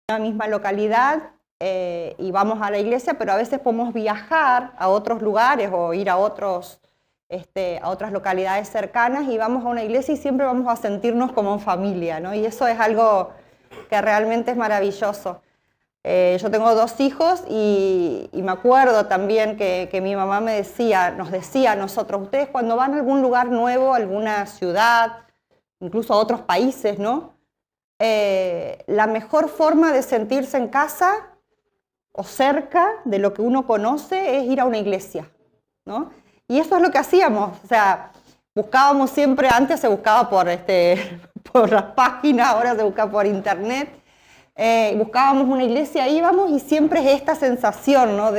la misma localidad y vamos a la iglesia, pero a veces podemos viajar a otros lugares o ir a otras localidades cercanas y vamos a una iglesia y siempre vamos a sentirnos como en familia, ¿no? Y eso es algo que realmente es maravilloso. Yo tengo 2 hijos y me acuerdo también que mi mamá nos decía a nosotros, ustedes cuando van a algún lugar nuevo, a alguna ciudad, incluso a otros países, ¿no? La mejor forma de sentirse en casa o cerca de lo que uno conoce es ir a una iglesia, ¿no? Y eso es lo que hacíamos, o sea, buscábamos siempre, antes se buscaba por las páginas, ahora se busca por internet, buscábamos una iglesia, íbamos y siempre es esta sensación, ¿no?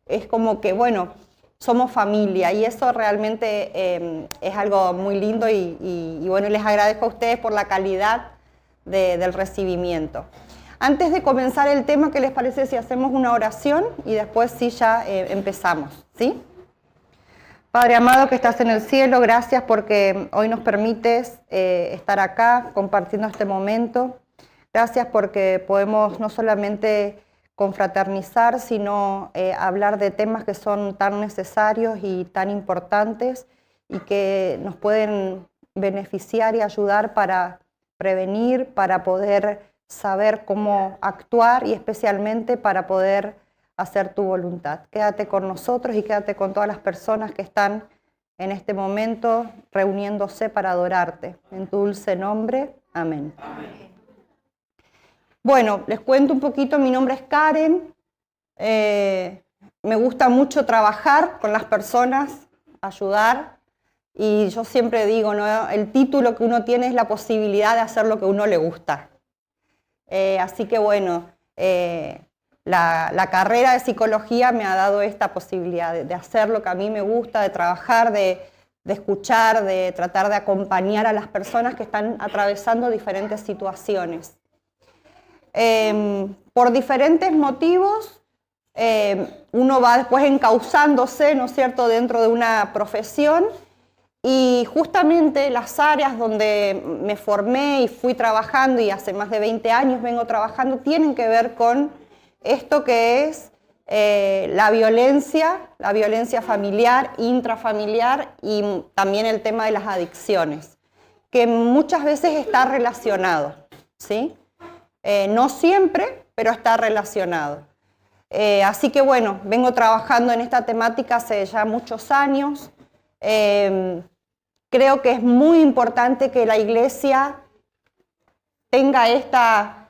Es como que, bueno, somos familia y eso realmente es algo muy lindo y bueno, les agradezco a ustedes por la calidad del recibimiento. Antes de comenzar el tema, ¿qué les parece si hacemos una oración y después sí ya empezamos? ¿Sí? Padre amado que estás en el cielo, gracias porque hoy nos permites estar acá compartiendo este momento. Gracias porque podemos no solamente confraternizar, sino hablar de temas que son tan necesarios y tan importantes y que nos pueden beneficiar y ayudar para prevenir, para poder saber cómo actuar y especialmente para poder hacer tu voluntad. Quédate con nosotros y quédate con todas las personas que están en este momento reuniéndose para adorarte. En tu dulce nombre, amén. Amén. Bueno, les cuento un poquito, mi nombre es Karen. Me gusta mucho trabajar con las personas, ayudar. Y yo siempre digo, ¿no? El título que uno tiene es la posibilidad de hacer lo que a uno le gusta. Así que bueno, la carrera de psicología me ha dado esta posibilidad de hacer lo que a mí me gusta, de trabajar, de escuchar, de tratar de acompañar a las personas que están atravesando diferentes situaciones. Por diferentes motivos, uno va después encauzándose, ¿no es cierto?, dentro de una profesión. Y justamente las áreas donde me formé y fui trabajando, y hace más de 20 años vengo trabajando, tienen que ver con esto que es la violencia familiar, intrafamiliar y también el tema de las adicciones, que muchas veces está relacionado, ¿sí? No siempre, pero está relacionado. Así que bueno, vengo trabajando en esta temática hace ya muchos años. Creo que es muy importante que la iglesia tenga esta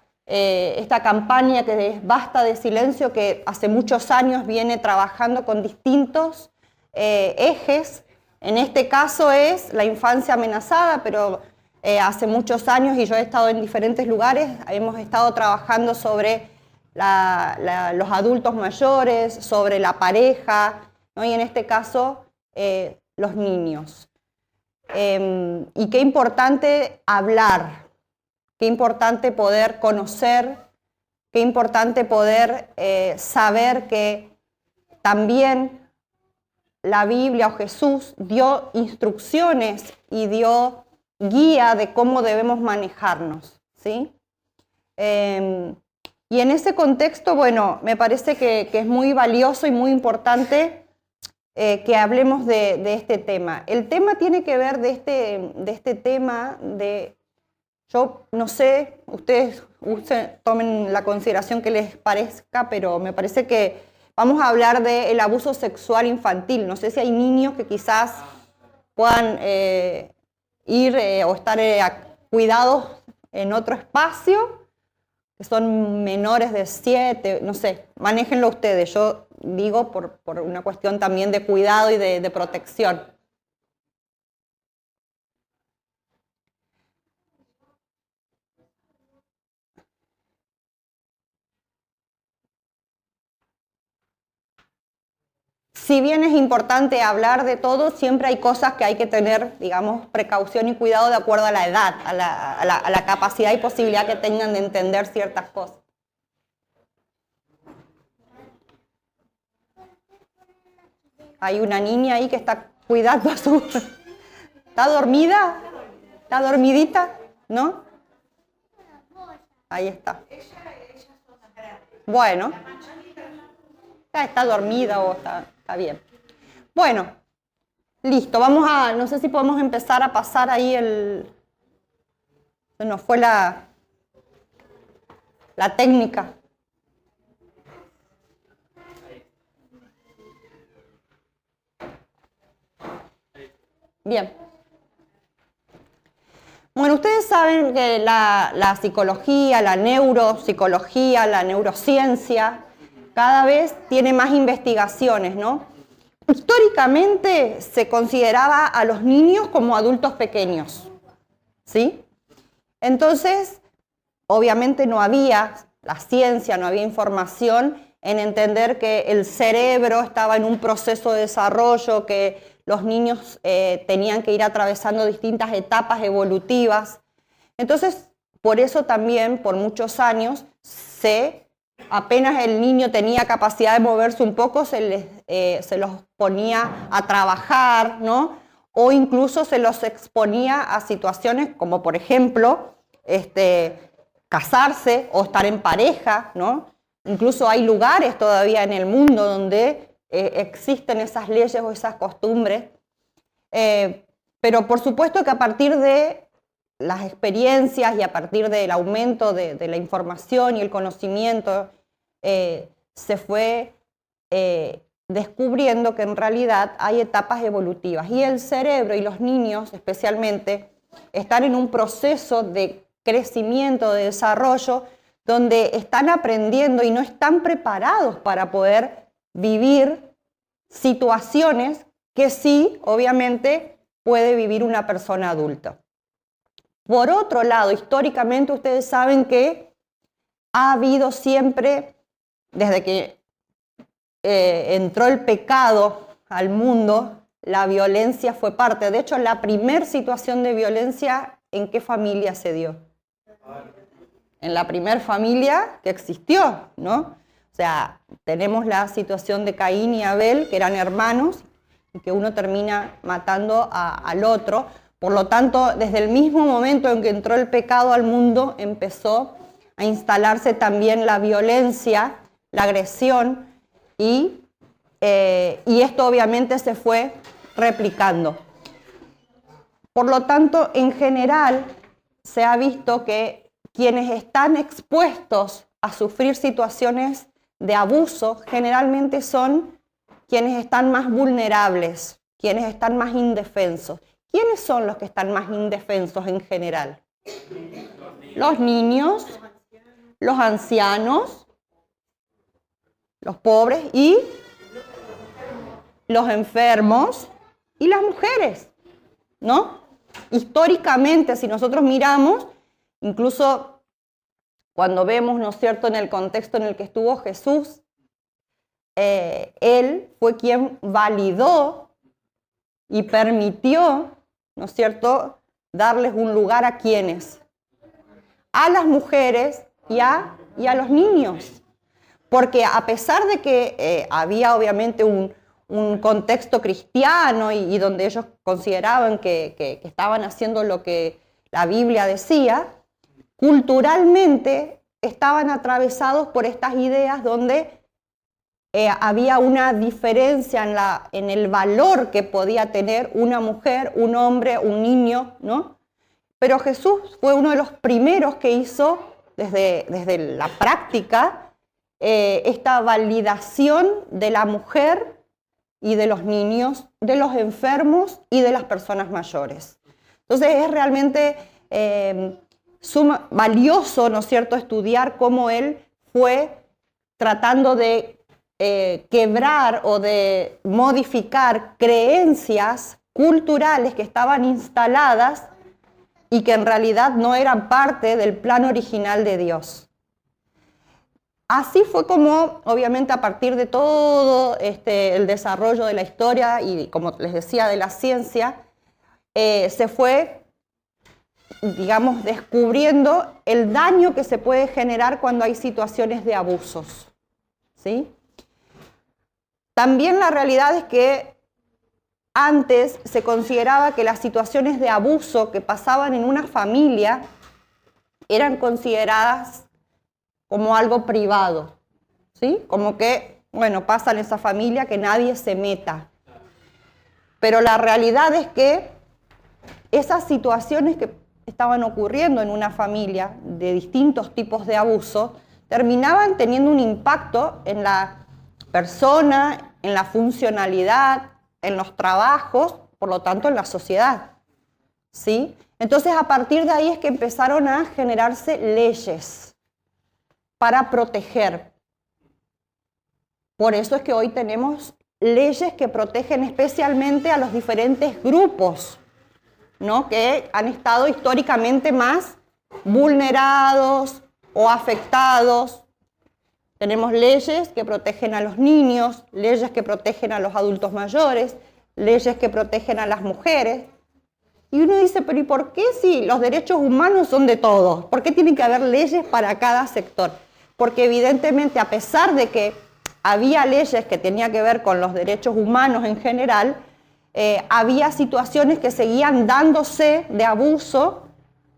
campaña que es Basta de Silencio, que hace muchos años viene trabajando con distintos ejes. En este caso es la infancia amenazada, pero hace muchos años, y yo he estado en diferentes lugares, hemos estado trabajando sobre los adultos mayores, sobre la pareja, ¿no? Y en este caso los niños. Y qué importante hablar, qué importante poder conocer, qué importante poder saber que también la Biblia o Jesús dio instrucciones y dio guía de cómo debemos manejarnos, ¿sí? Y en ese contexto, bueno, me parece que es muy valioso y muy importante que hablemos de este tema. El tema tiene que ver de este tema yo no sé, ustedes tomen la consideración que les parezca, pero me parece que vamos a hablar del abuso sexual infantil. No sé si hay niños que quizás puedan ir o estar cuidados en otro espacio, que son menores de 7, no sé, manéjenlo ustedes. Yo digo por una cuestión también de cuidado y de protección. Si bien es importante hablar de todo, siempre hay cosas que hay que tener, digamos, precaución y cuidado de acuerdo a la edad, a la capacidad y posibilidad que tengan de entender ciertas cosas. Hay una niña ahí que está cuidando a su... ¿Está dormida? ¿Está dormidita? ¿No? Ahí está. Bueno, está dormida o está bien. Bueno, listo. No sé si podemos empezar a pasar ahí se nos fue la técnica. Bien. Bueno, ustedes saben que la psicología, la neuropsicología, la neurociencia, cada vez tiene más investigaciones, ¿no? Históricamente se consideraba a los niños como adultos pequeños, ¿sí? Entonces, obviamente no había la ciencia, no había información en entender que el cerebro estaba en un proceso de desarrollo, que los niños tenían que ir atravesando distintas etapas evolutivas. Entonces, por eso también, por muchos años, apenas el niño tenía capacidad de moverse un poco, se los ponía a trabajar, ¿no? O incluso se los exponía a situaciones como, por ejemplo, casarse o estar en pareja, ¿no? Incluso hay lugares todavía en el mundo donde existen esas leyes o esas costumbres, pero por supuesto que a partir de las experiencias y a partir del aumento de la información y el conocimiento, se fue descubriendo que en realidad hay etapas evolutivas y el cerebro y los niños especialmente están en un proceso de crecimiento, de desarrollo, donde están aprendiendo y no están preparados para poder vivir situaciones que sí, obviamente, puede vivir una persona adulta. Por otro lado, históricamente ustedes saben que ha habido siempre, desde que entró el pecado al mundo, la violencia fue parte. De hecho, la primera situación de violencia, ¿en qué familia se dio? En la primera familia que existió, ¿no? O sea, tenemos la situación de Caín y Abel, que eran hermanos, y que uno termina matando al otro. Por lo tanto, desde el mismo momento en que entró el pecado al mundo, empezó a instalarse también la violencia, la agresión, y esto obviamente se fue replicando. Por lo tanto, en general, se ha visto que quienes están expuestos a sufrir situaciones de abuso generalmente son quienes están más vulnerables, quienes están más indefensos. ¿Quiénes son los que están más indefensos en general? Los niños, los ancianos, los pobres y los enfermos y las mujeres, ¿no? Históricamente, si nosotros miramos, incluso cuando vemos, ¿no es cierto?, en el contexto en el que estuvo Jesús, él fue quien validó y permitió, ¿no es cierto?, darles un lugar a quienes, a las mujeres y a los niños. Porque a pesar de que había obviamente un contexto cristiano y donde ellos consideraban que estaban haciendo lo que la Biblia decía, culturalmente estaban atravesados por estas ideas donde había una diferencia en el valor que podía tener una mujer, un hombre, un niño, ¿no? Pero Jesús fue uno de los primeros que hizo desde la práctica esta validación de la mujer y de los niños, de los enfermos y de las personas mayores. Entonces es realmente valioso, ¿no es cierto?, estudiar cómo él fue tratando de quebrar o de modificar creencias culturales que estaban instaladas y que en realidad no eran parte del plan original de Dios. Así fue como, obviamente, a partir de todo el desarrollo de la historia y, como les decía, de la ciencia, se fue, digamos, descubriendo el daño que se puede generar cuando hay situaciones de abusos, ¿sí? También la realidad es que antes se consideraba que las situaciones de abuso que pasaban en una familia eran consideradas como algo privado, ¿sí? Como que, bueno, pasa en esa familia, que nadie se meta. Pero la realidad es que esas situaciones que estaban ocurriendo en una familia de distintos tipos de abuso terminaban teniendo un impacto en la persona, en la funcionalidad, en los trabajos, por lo tanto en la sociedad, ¿sí? Entonces a partir de ahí es que empezaron a generarse leyes para proteger. Por eso es que hoy tenemos leyes que protegen especialmente a los diferentes grupos, ¿no? Que han estado históricamente más vulnerados o afectados. Tenemos leyes que protegen a los niños, leyes que protegen a los adultos mayores, leyes que protegen a las mujeres. Y uno dice, pero ¿y por qué si los derechos humanos son de todos? ¿Por qué tienen que haber leyes para cada sector? Porque evidentemente, a pesar de que había leyes que tenían que ver con los derechos humanos en general, había situaciones que seguían dándose de abuso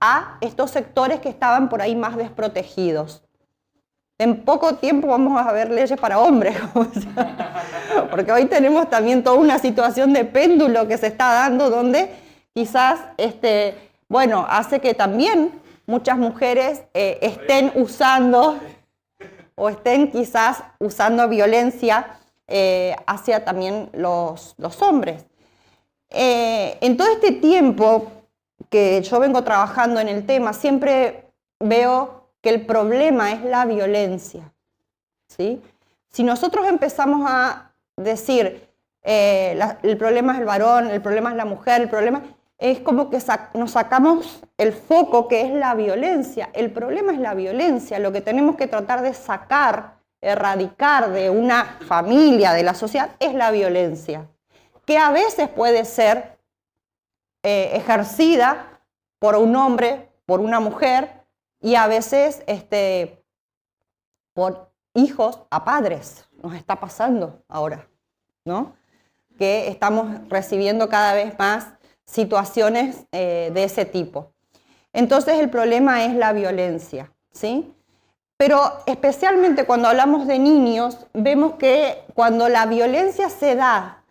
a estos sectores que estaban por ahí más desprotegidos. En poco tiempo vamos a ver leyes para hombres, porque hoy tenemos también toda una situación de péndulo que se está dando donde quizás, bueno, hace que también muchas mujeres estén usando o estén quizás usando violencia hacia también los hombres. En todo este tiempo que yo vengo trabajando en el tema, siempre veo que el problema es la violencia, ¿sí? Si nosotros empezamos a decir el problema es el varón, el problema es la mujer, el problema es como que nos sacamos el foco que es la violencia. El problema es la violencia, lo que tenemos que tratar de sacar, erradicar de una familia, de la sociedad, es la violencia, que a veces puede ser ejercida por un hombre, por una mujer, y a veces por hijos a padres. Nos está pasando ahora, ¿no? Que estamos recibiendo cada vez más situaciones de ese tipo. Entonces el problema es la violencia, ¿sí? Pero especialmente cuando hablamos de niños, vemos que cuando la violencia se da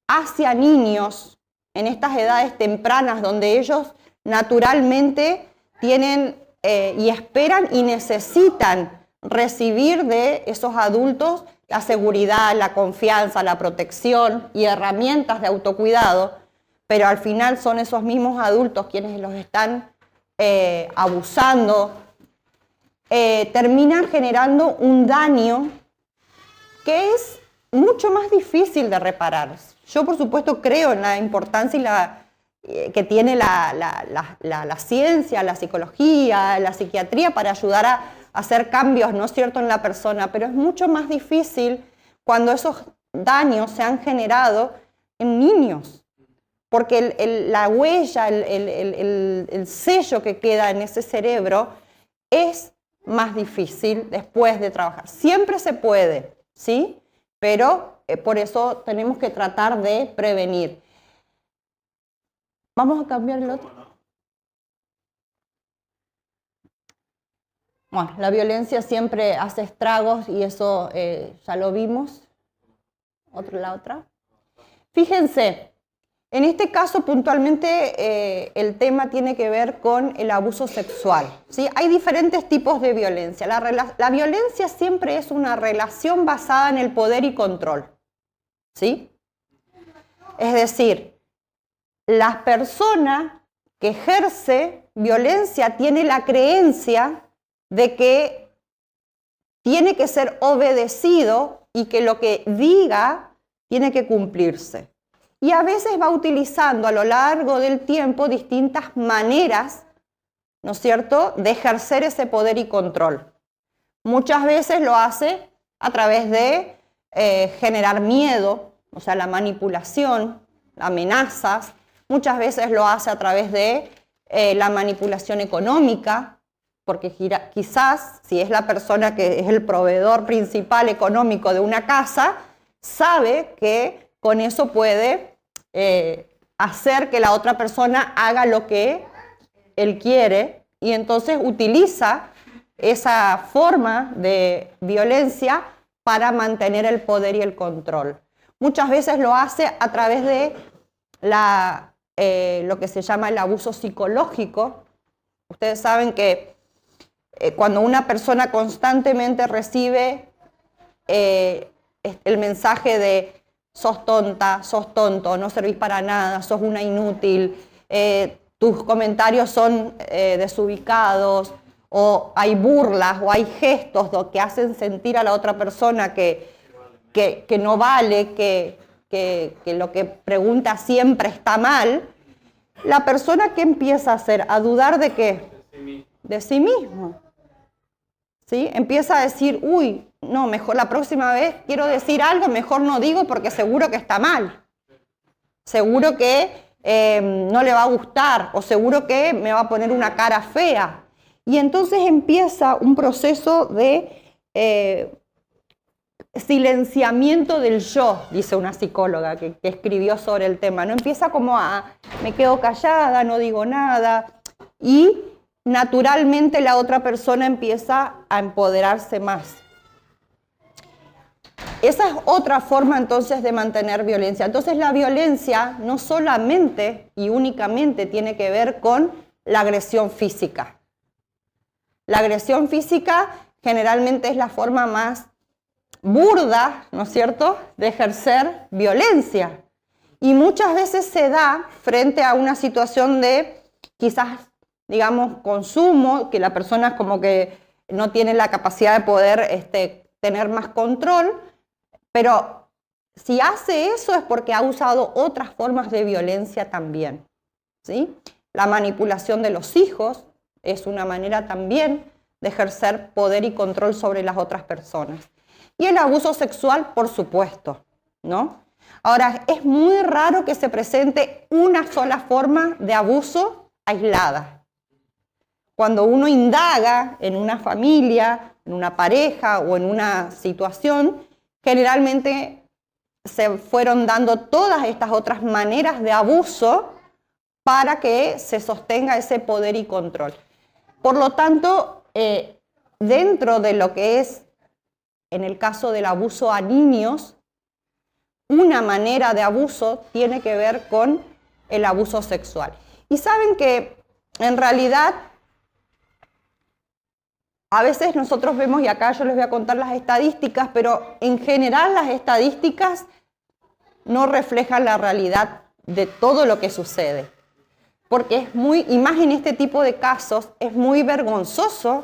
hacia niños en estas edades tempranas, donde ellos naturalmente tienen y esperan y necesitan recibir de esos adultos la seguridad, la confianza, la protección y herramientas de autocuidado, pero al final son esos mismos adultos quienes los están abusando, terminan generando un daño que es mucho más difícil de reparar. Yo, por supuesto, creo en la importancia que tiene la ciencia, la psicología, la psiquiatría para ayudar a hacer cambios, ¿no es cierto?, en la persona, pero es mucho más difícil cuando esos daños se han generado en niños, porque la huella, el sello que queda en ese cerebro es más difícil después de trabajar. Siempre se puede, ¿sí? Pero por eso tenemos que tratar de prevenir. Vamos a cambiar el otro. Bueno, la violencia siempre hace estragos y eso ya lo vimos. La otra. Fíjense, en este caso puntualmente el tema tiene que ver con el abuso sexual, ¿sí? Hay diferentes tipos de violencia. La violencia siempre es una relación basada en el poder y control, ¿sí? Es decir, la persona que ejerce violencia tiene la creencia de que tiene que ser obedecido y que lo que diga tiene que cumplirse. Y a veces va utilizando a lo largo del tiempo distintas maneras, ¿no es cierto?, de ejercer ese poder y control. Muchas veces lo hace a través de generar miedo, o sea, la manipulación, amenazas. Muchas veces lo hace a través de la manipulación económica, porque quizás si es la persona que es el proveedor principal económico de una casa, sabe que con eso puede hacer que la otra persona haga lo que él quiere y entonces utiliza esa forma de violencia para mantener el poder y el control. Muchas veces lo hace a través de lo que se llama el abuso psicológico. Ustedes saben que cuando una persona constantemente recibe el mensaje de sos tonta, sos tonto, no servís para nada, sos una inútil, tus comentarios son desubicados, o hay burlas, o hay gestos que hacen sentir a la otra persona que no vale, que lo que pregunta siempre está mal, la persona que empieza a hacer, a dudar de qué, de sí mismo, ¿sí? Empieza a decir, uy, no, mejor la próxima vez quiero decir algo, mejor no digo porque seguro que está mal, seguro que no le va a gustar, o seguro que me va a poner una cara fea. Y entonces empieza un proceso de silenciamiento del yo, dice una psicóloga que escribió sobre el tema. No empieza como me quedo callada, no digo nada, y naturalmente la otra persona empieza a empoderarse más. Esa es otra forma entonces de mantener violencia. Entonces la violencia no solamente y únicamente tiene que ver con la agresión física. La agresión física generalmente es la forma más burda, ¿no es cierto?, de ejercer violencia. Y muchas veces se da frente a una situación de quizás, digamos, consumo, que la persona como que no tiene la capacidad de poder tener más control, pero si hace eso es porque ha usado otras formas de violencia también, ¿sí? La manipulación de los hijos es una manera también de ejercer poder y control sobre las otras personas. Y el abuso sexual, por supuesto, ¿no? Ahora, es muy raro que se presente una sola forma de abuso aislada. Cuando uno indaga en una familia, en una pareja o en una situación, generalmente se fueron dando todas estas otras maneras de abuso para que se sostenga ese poder y control. Por lo tanto, dentro de lo que es, en el caso del abuso a niños, una manera de abuso tiene que ver con el abuso sexual. Y saben que en realidad a veces nosotros vemos, y acá yo les voy a contar las estadísticas, pero en general las estadísticas no reflejan la realidad de todo lo que sucede. Porque es muy, y más en este tipo de casos, es muy vergonzoso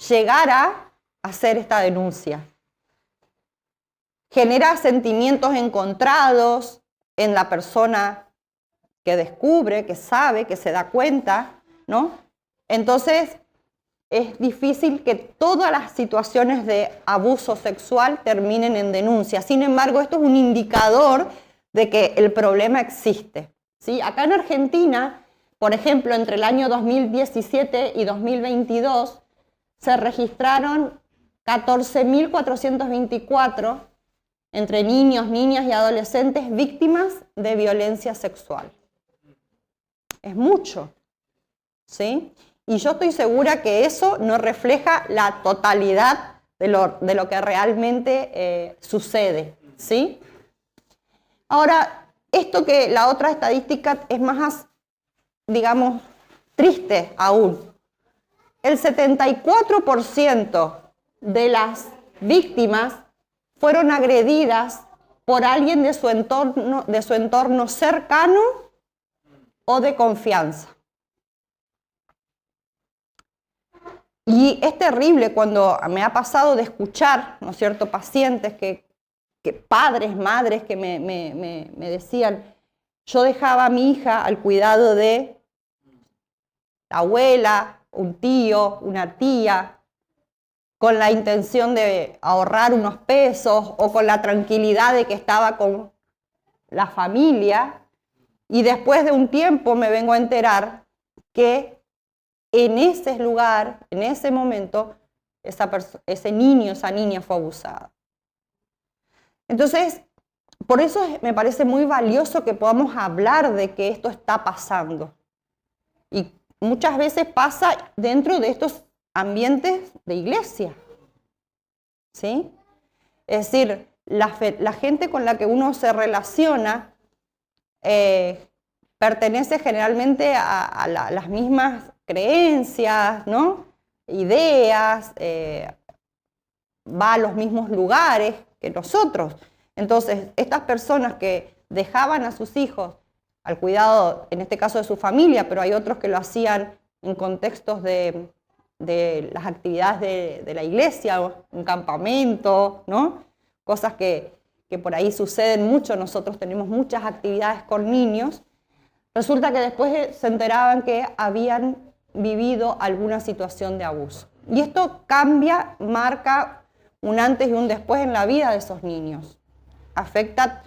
llegar a hacer esta denuncia. Genera sentimientos encontrados en la persona que descubre, que sabe, que se da cuenta, ¿no? Entonces, es difícil que todas las situaciones de abuso sexual terminen en denuncia. Sin embargo, esto es un indicador de que el problema existe, ¿sí? Acá en Argentina, por ejemplo, entre el año 2017 y 2022, se registraron 14.424 entre niños, niñas y adolescentes víctimas de violencia sexual. Es mucho, ¿sí? Y yo estoy segura que eso no refleja la totalidad de lo que realmente sucede, ¿sí? Ahora, esto que la otra estadística es más, digamos, triste aún. El 74% de las víctimas fueron agredidas por alguien de su entorno cercano o de confianza. Y es terrible cuando me ha pasado de escuchar, ¿no es cierto?, pacientes, padres, madres que me decían, yo dejaba a mi hija al cuidado de la abuela, un tío, una tía, con la intención de ahorrar unos pesos o con la tranquilidad de que estaba con la familia, y después de un tiempo me vengo a enterar que en ese lugar, en ese momento, ese niño, esa niña fue abusada. Entonces, por eso me parece muy valioso que podamos hablar de que esto está pasando. Y muchas veces pasa dentro de estos ambientes de iglesia, ¿sí? Es decir, la gente con la que uno se relaciona pertenece generalmente a las mismas creencias, ¿no? Ideas, va a los mismos lugares que nosotros. Entonces, estas personas que dejaban a sus hijos al cuidado, en este caso de su familia, pero hay otros que lo hacían en contextos de las actividades de la iglesia, un campamento, ¿no? Cosas que por ahí suceden mucho. Nosotros tenemos muchas actividades con niños. Resulta que después se enteraban que habían vivido alguna situación de abuso. Y esto cambia, marca un antes y un después en la vida de esos niños. Afecta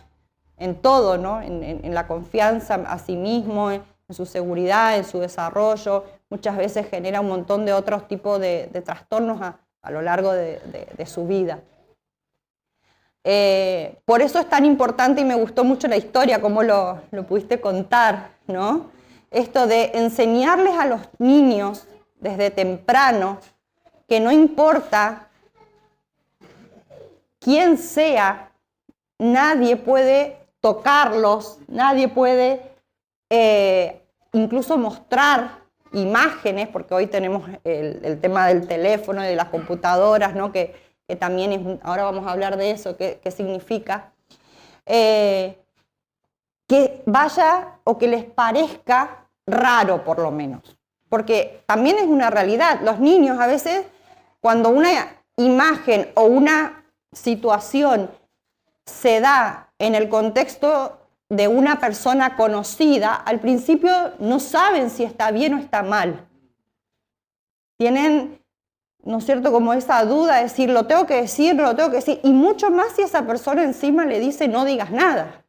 en todo, ¿no? En la confianza a sí mismo, en su seguridad, en su desarrollo. Muchas veces genera un montón de otros tipos de trastornos a lo largo de su vida. Por eso es tan importante, y me gustó mucho la historia, cómo lo pudiste contar, ¿no? Esto de enseñarles a los niños desde temprano que no importa quién sea, nadie puede tocarlos, nadie puede incluso mostrar imágenes, porque hoy tenemos el tema del teléfono y de las computadoras, ¿no? Que también es, ahora vamos a hablar de eso, qué significa, que vaya o que les parezca raro por lo menos, porque también es una realidad. Los niños a veces, cuando una imagen o una situación se da en el contexto de una persona conocida, al principio no saben si está bien o está mal. Tienen, ¿no es cierto?, como esa duda de decir, lo tengo que decir, no lo tengo que decir, y mucho más si esa persona encima le dice no digas nada.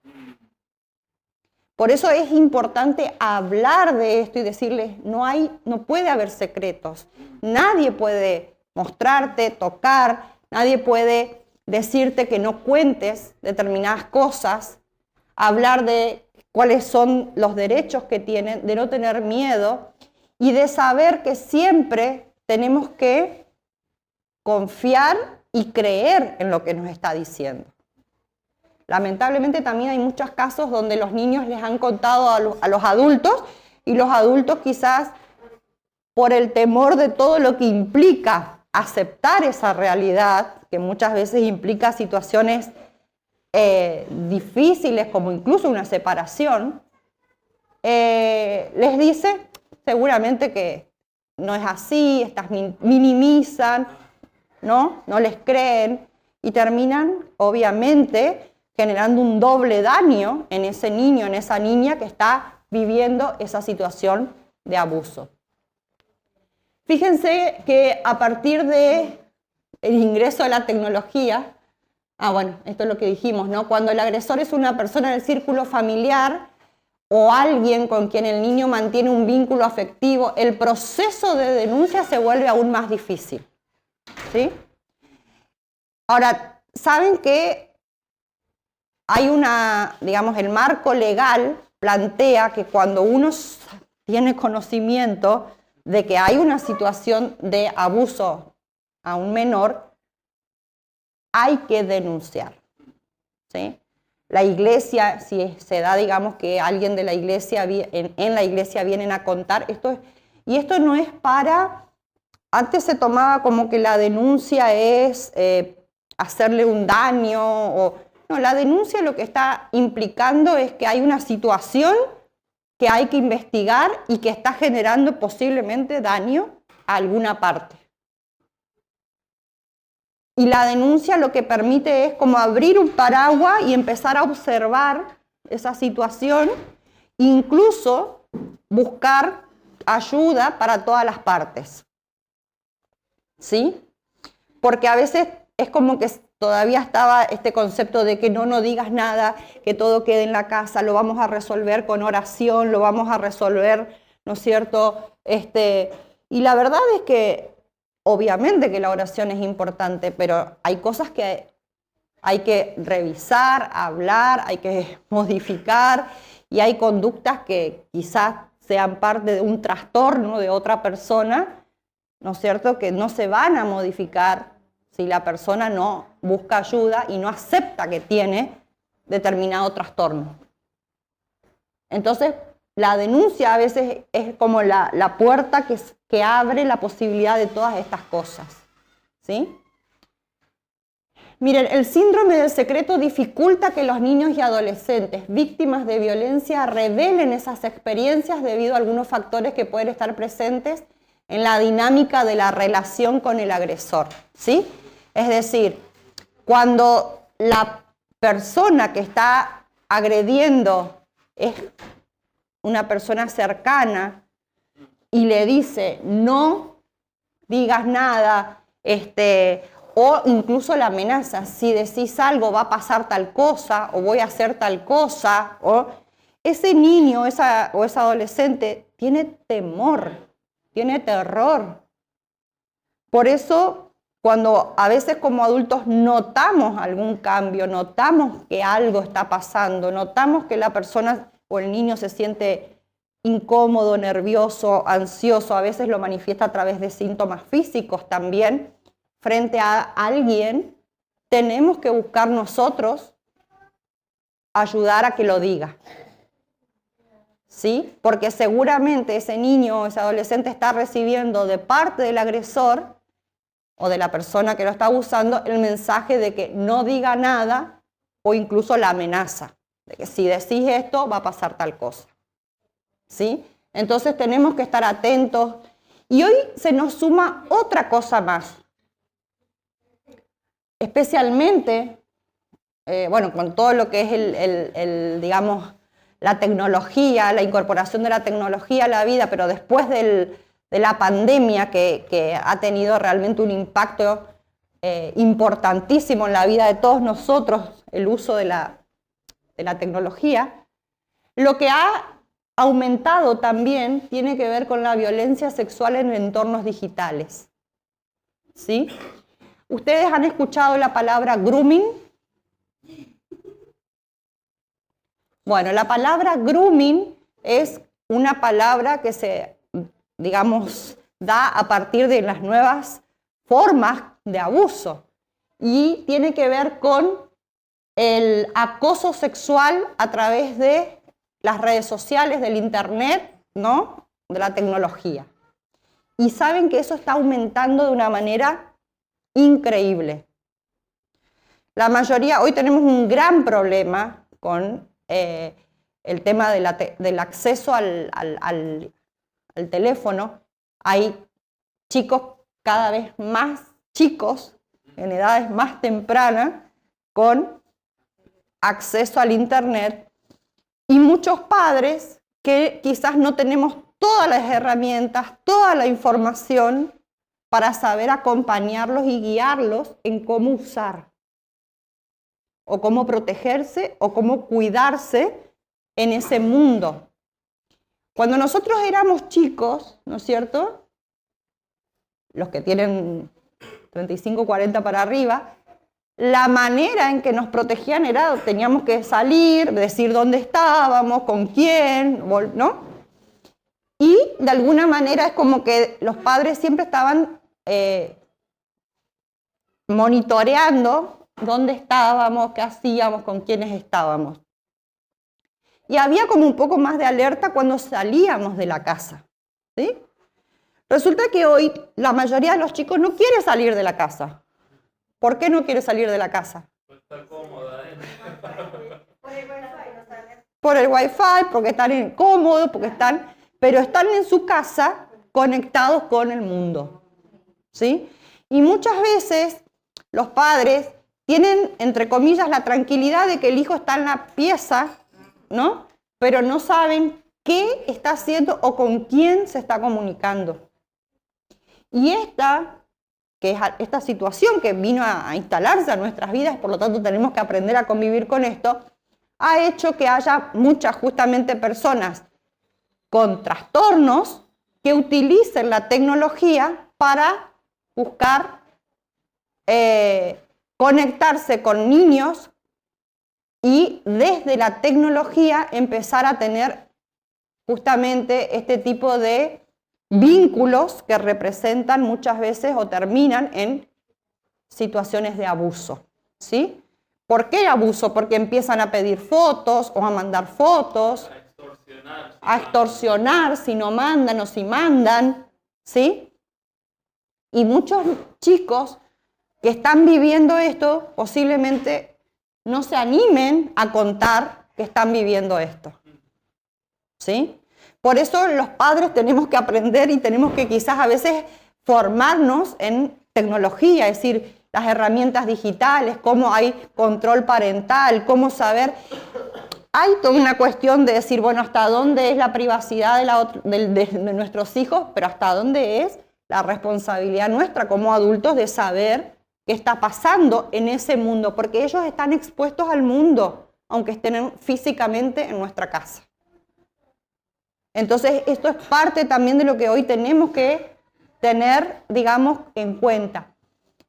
Por eso es importante hablar de esto y decirles, no puede haber secretos. Nadie puede mostrarte, tocar, nadie puede decirte que no cuentes determinadas cosas, hablar de cuáles son los derechos que tienen, de no tener miedo y de saber que siempre tenemos que confiar y creer en lo que nos está diciendo. Lamentablemente también hay muchos casos donde los niños les han contado a los adultos y los adultos quizás por el temor de todo lo que implica aceptar esa realidad, que muchas veces implica situaciones difíciles como incluso una separación, les dice seguramente que no es así, minimizan, ¿no? No les creen y terminan obviamente generando un doble daño en ese niño, en esa niña que está viviendo esa situación de abuso. Fíjense que a partir del ingreso de la tecnología, bueno, esto es lo que dijimos, ¿no? Cuando el agresor es una persona del círculo familiar o alguien con quien el niño mantiene un vínculo afectivo, el proceso de denuncia se vuelve aún más difícil, ¿sí? Ahora, ¿saben que hay digamos, el marco legal plantea que cuando uno tiene conocimiento de que hay una situación de abuso a un menor, hay que denunciar, ¿sí? La iglesia, si se da, digamos, que alguien de la iglesia, en la iglesia vienen a contar, y esto no es para, antes se tomaba como que la denuncia es hacerle un daño, no, la denuncia lo que está implicando es que hay una situación que hay que investigar y que está generando posiblemente daño a alguna parte. Y la denuncia lo que permite es como abrir un paraguas y empezar a observar esa situación, incluso buscar ayuda para todas las partes. ¿Sí? Porque a veces es como que todavía estaba este concepto de que no digas nada, que todo quede en la casa, lo vamos a resolver con oración, lo vamos a resolver, ¿no es cierto? Y la verdad es que obviamente que la oración es importante, pero hay cosas que hay que revisar, hablar, hay que modificar, y hay conductas que quizás sean parte de un trastorno de otra persona, ¿no es cierto?, que no se van a modificar si la persona no busca ayuda y no acepta que tiene determinado trastorno. Entonces, la denuncia a veces es como la puerta que abre la posibilidad de todas estas cosas, ¿sí? Miren, el síndrome del secreto dificulta que los niños y adolescentes víctimas de violencia revelen esas experiencias debido a algunos factores que pueden estar presentes en la dinámica de la relación con el agresor, ¿sí? Es decir, cuando la persona que está agrediendo es una persona cercana y le dice no digas nada, o incluso la amenaza, si decís algo va a pasar tal cosa o voy a hacer tal cosa, o ese niño o esa adolescente tiene temor, tiene terror. Por eso cuando a veces como adultos notamos algún cambio, notamos que algo está pasando, notamos que la persona o el niño se siente incómodo, nervioso, ansioso, a veces lo manifiesta a través de síntomas físicos también, frente a alguien, tenemos que buscar nosotros ayudar a que lo diga. ¿Sí? Porque seguramente ese niño o ese adolescente está recibiendo de parte del agresor o de la persona que lo está abusando el mensaje de que no diga nada o incluso la amenaza, de que si decís esto va a pasar tal cosa. ¿Sí? Entonces tenemos que estar atentos. Y hoy se nos suma otra cosa más. Especialmente, bueno, con todo lo que es digamos, la tecnología, la incorporación de la tecnología a la vida, pero después de la pandemia que ha tenido realmente un impacto importantísimo en la vida de todos nosotros, el uso de la tecnología, lo que ha aumentado también tiene que ver con la violencia sexual en entornos digitales. ¿Sí? ¿Ustedes han escuchado la palabra grooming? Bueno, la palabra grooming es una palabra que se, digamos, da a partir de las nuevas formas de abuso y tiene que ver con el acoso sexual a través de las redes sociales, del internet, ¿no? De la tecnología. Y saben que eso está aumentando de una manera increíble. La mayoría, hoy tenemos un gran problema con el tema del acceso al teléfono. Hay chicos cada vez más chicos, en edades más tempranas, con acceso al internet, y muchos padres que quizás no tenemos todas las herramientas, toda la información para saber acompañarlos y guiarlos en cómo usar, o cómo protegerse, o cómo cuidarse en ese mundo. Cuando nosotros éramos chicos, ¿no es cierto? Los que tienen 35, 40 para arriba, la manera en que nos protegían era, teníamos que salir, decir dónde estábamos, con quién, ¿no? Y de alguna manera es como que los padres siempre estaban monitoreando dónde estábamos, qué hacíamos, con quiénes estábamos. Y había como un poco más de alerta cuando salíamos de la casa, ¿sí? Resulta que hoy la mayoría de los chicos no quiere salir de la casa. ¿Por qué no quiere salir de la casa? Está cómoda, Por el wifi, porque están cómodos, pero están en su casa conectados con el mundo, ¿sí? Y muchas veces los padres tienen, entre comillas, la tranquilidad de que el hijo está en la pieza, ¿no? Pero no saben qué está haciendo o con quién se está comunicando. Y esta situación que vino a instalarse a nuestras vidas, por lo tanto tenemos que aprender a convivir con esto, ha hecho que haya muchas justamente personas con trastornos que utilicen la tecnología para buscar conectarse con niños y desde la tecnología empezar a tener justamente este tipo de vínculos que representan muchas veces o terminan en situaciones de abuso, ¿sí? ¿Por qué abuso? Porque empiezan a pedir fotos o a mandar fotos, a extorsionar si no mandan o si mandan, ¿sí? Y muchos chicos que están viviendo esto posiblemente no se animen a contar que están viviendo esto, ¿sí? Por eso los padres tenemos que aprender y tenemos que quizás a veces formarnos en tecnología, es decir, las herramientas digitales, cómo hay control parental, cómo saber. Hay toda una cuestión de decir, bueno, hasta dónde es la privacidad de nuestros hijos, pero hasta dónde es la responsabilidad nuestra como adultos de saber qué está pasando en ese mundo, porque ellos están expuestos al mundo, aunque estén físicamente en nuestra casa. Entonces, esto es parte también de lo que hoy tenemos que tener, digamos, en cuenta.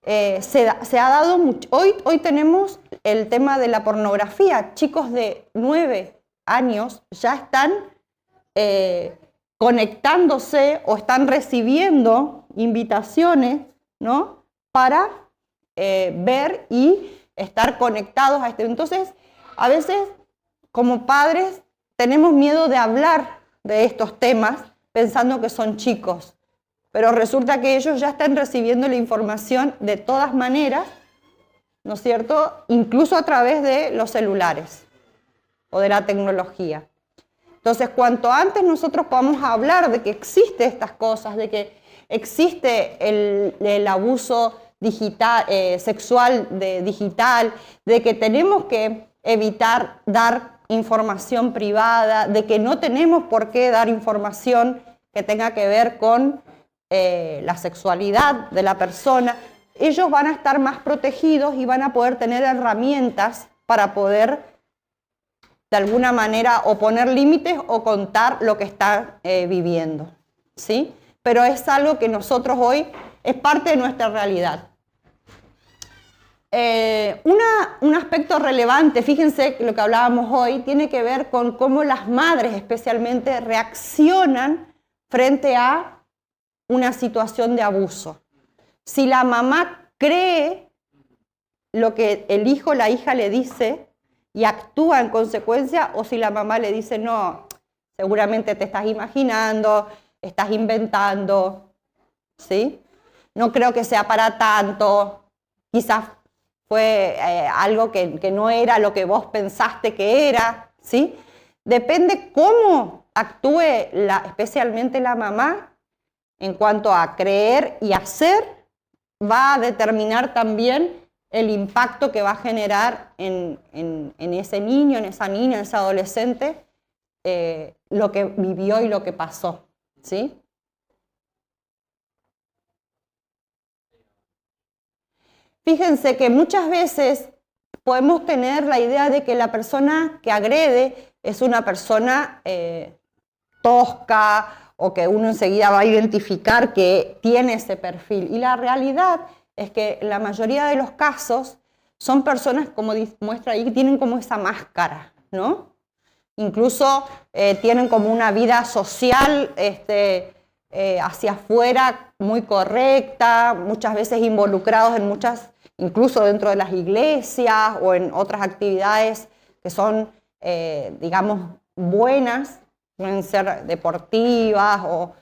Se ha dado mucho. Hoy tenemos el tema de la pornografía. Chicos de 9 años ya están conectándose o están recibiendo invitaciones, ¿no? Para ver y estar conectados a esto. Entonces, a veces, como padres, tenemos miedo de hablar de estos temas pensando que son chicos. Pero resulta que ellos ya están recibiendo la información de todas maneras, ¿no es cierto? Incluso a través de los celulares o de la tecnología. Entonces, cuanto antes nosotros podamos hablar de que existen estas cosas, de que existe el abuso digital, sexual digital, de que tenemos que evitar dar información privada, de que no tenemos por qué dar información que tenga que ver con la sexualidad de la persona, ellos van a estar más protegidos y van a poder tener herramientas para poder de alguna manera o poner límites o contar lo que están viviendo, ¿sí? Pero es algo que nosotros hoy es parte de nuestra realidad. Un aspecto relevante, fíjense que lo que hablábamos hoy, tiene que ver con cómo las madres especialmente reaccionan frente a una situación de abuso. Si la mamá cree lo que el hijo o la hija le dice y actúa en consecuencia, o si la mamá le dice, no, seguramente te estás imaginando, estás inventando, ¿sí? No creo que sea para tanto, quizás fue algo que no era lo que vos pensaste que era, ¿sí? Depende cómo actúe especialmente la mamá en cuanto a creer y hacer, va a determinar también el impacto que va a generar en ese niño, en esa niña, en ese adolescente, lo que vivió y lo que pasó, ¿sí? Fíjense que muchas veces podemos tener la idea de que la persona que agrede es una persona tosca, o que uno enseguida va a identificar que tiene ese perfil. Y la realidad es que la mayoría de los casos son personas, como muestra ahí, que tienen como esa máscara, ¿no? Incluso tienen como una vida social hacia afuera muy correcta, muchas veces involucrados en incluso dentro de las iglesias o en otras actividades que son, digamos, buenas, pueden ser deportivas o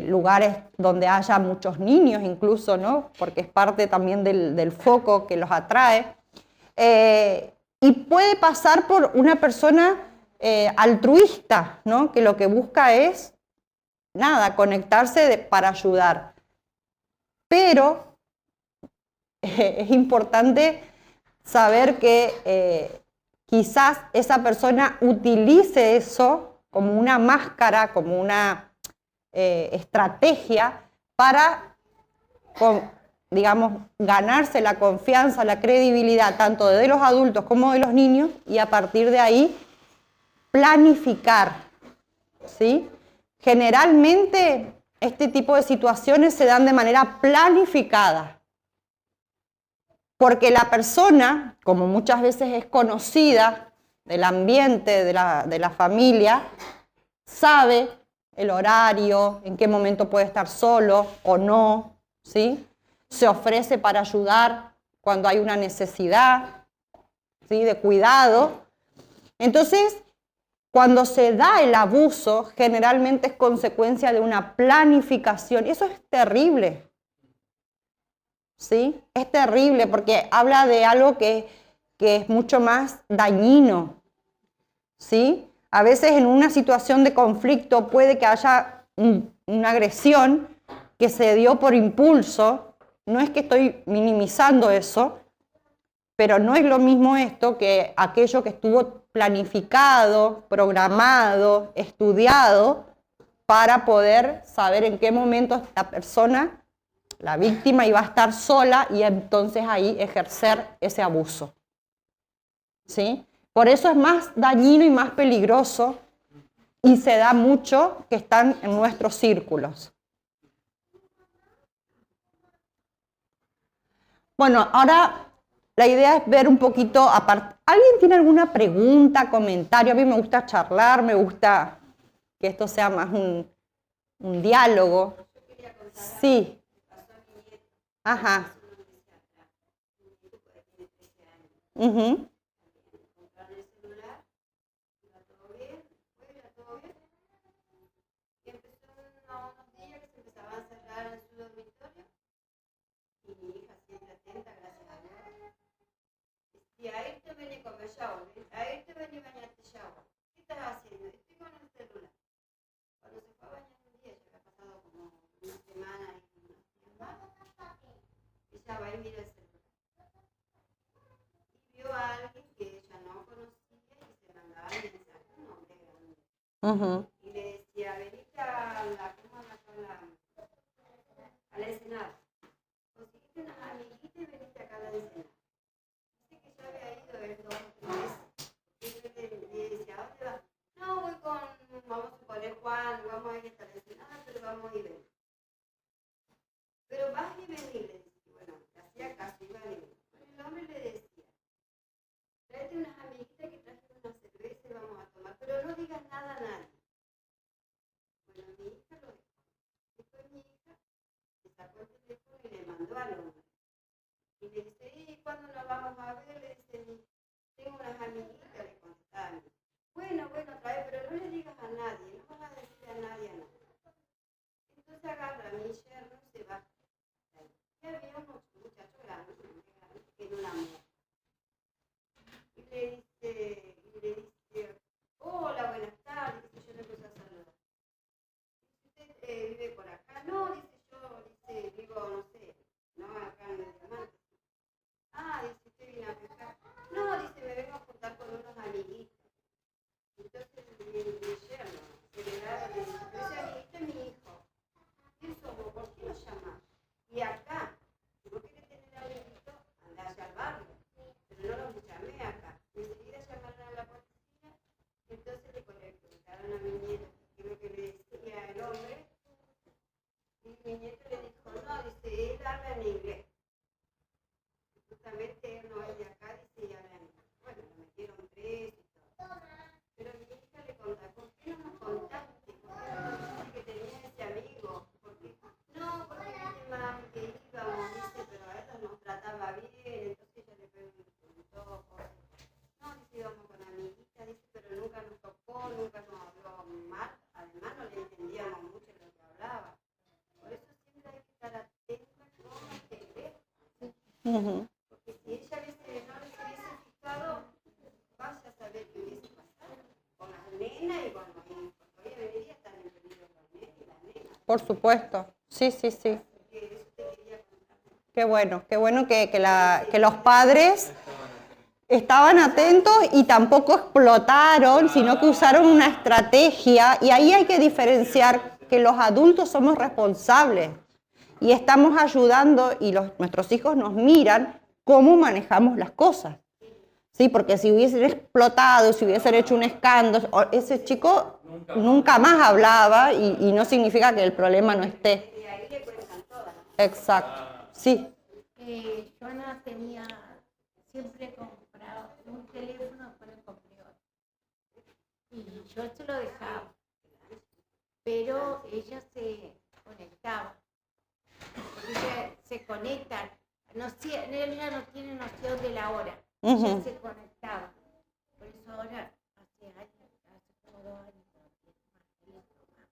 lugares donde haya muchos niños incluso, ¿no? Porque es parte también del foco que los atrae. Y puede pasar por una persona altruista, ¿no? Que lo que busca es, nada, conectarse para ayudar. Pero es importante saber que quizás esa persona utilice eso como una máscara, como una estrategia para, digamos, ganarse la confianza, la credibilidad tanto de los adultos como de los niños y a partir de ahí planificar, ¿sí? Generalmente este tipo de situaciones se dan de manera planificada, porque la persona, como muchas veces es conocida del ambiente, de la familia, sabe el horario, en qué momento puede estar solo o no, ¿sí? se ofrece para ayudar cuando hay una necesidad, ¿sí? De cuidado. Entonces, cuando se da el abuso, generalmente es consecuencia de una planificación. Eso es terrible, ¿sí? Es terrible porque habla de algo que es mucho más dañino, ¿sí? A veces en una situación de conflicto puede que haya una agresión que se dio por impulso. No es que estoy minimizando eso, pero no es lo mismo esto que aquello que estuvo planificado, programado, estudiado, para poder saber en qué momento esta persona, la víctima, iba a estar sola y entonces ahí ejercer ese abuso, ¿sí? Por eso es más dañino y más peligroso y se da mucho que están en nuestros círculos. Bueno, ahora la idea es ver un poquito aparte. ¿Alguien tiene alguna pregunta, comentario? A mí me gusta charlar, me gusta que esto sea más un diálogo. Sí. Ajá. Uh-huh. Y a irte vení con el shower, a irte vení bañarte shower. ¿Qué estás haciendo? Estoy con el celular. Cuando se fue a bañar un día, ya había pasado como una semana y unos días más, ella va y mira el celular. Y vio a alguien que ella no conocía y se mandaba mensajes, un hombre grande. Uh-huh. Y le decía, venite a la, al escenario. Conseguiste unas amiguitas y veniste acá al escenario. Ya había ido el 2 o 3 meses. Y le decía, ¿a dónde vas? No, voy con, vamos a poner Juan, vamos a ir hasta la escena, pero vamos y venimos. Pero vas y venís, le decía. Bueno, le hacía caso, iba y venía. Bueno, el hombre le decía, tráete unas amiguitas que traje una cerveza y vamos a tomar, pero no digas nada a nadie. Bueno, mi hija lo dejó. Después mi hija le sacó el teléfono y le mandó al hombre. Y le dice, ¿y cuándo nos vamos a ver? Le dice, tengo unas amiguitas, le contestaba. Bueno, otra vez, pero no le digas a nadie, no vas a decir a nadie a nadie. Entonces agarra a mi yerno y se va. Y había un muchacho grande, que era un amor. Y le dice, hola, buenas tardes, y yo le empecé a saludar. Dice, ¿usted vive por acá? No, dice yo, vivo, no sé, no, acá en el Diamante. Ah, dice, ¿usted viene a pescar? No, dice, me vengo a juntar con unos amiguitos. Entonces mi yerno se le da, le dice, pero ese amiguito es mi hijo. Y eso, ¿por qué lo llamas? Y acá, si vos querés tener amiguitos, andá allá al barrio. Pero no los llamé acá. Y enseguida llamaron a la policía. Entonces le preguntaron a mi nieto qué es lo que le decía el hombre. Y mi nieto le dijo, no, dice, él habla en inglés. Justamente él no es de acá, dice, y habla en inglés. Bueno, lo metieron preso y todo. Pero mi hija le contó, ¿por qué no nos contaste? ¿Por qué no nos dijiste que tenías ese amigo? Porque viste, mami, que íbamos, dice, pero a él nos trataba bien. Entonces ella le preguntó cosas. No, dice, íbamos con amiguitas, dice, pero nunca nos tocó, nunca nos habló mal. Además no le entendíamos mucho lo que hablaba. Por eso siempre hay que estar atenta a cómo se ve. Uh-huh. Porque si ella no les hubiese fijado, vaya a saber qué hubiese pasado con las nenas y con los hijos. Hoy debería estar en peligro los nenes y las nenas. Por supuesto, sí, sí, sí. Qué bueno que los padres estaban atentos y tampoco explotaron, sino que usaron una estrategia. Y ahí hay que diferenciar que los adultos somos responsables y estamos ayudando y nuestros hijos nos miran cómo manejamos las cosas. Sí, porque si hubiesen explotado, si hubiesen hecho un escándalo, ese chico nunca más hablaba y no significa que el problema no esté. Y ahí le cuentan todas. Exacto, sí. Joana tenía, siempre comprado un teléfono, después le compré otro. Y yo se lo dejaba, pero ella se conectaba. Ella se conectan. No, él ya no tiene noción de la hora. Ujú. Ya se conectaba. Por eso ahora, hace años, hace como 2 años, no tiene más teléfono.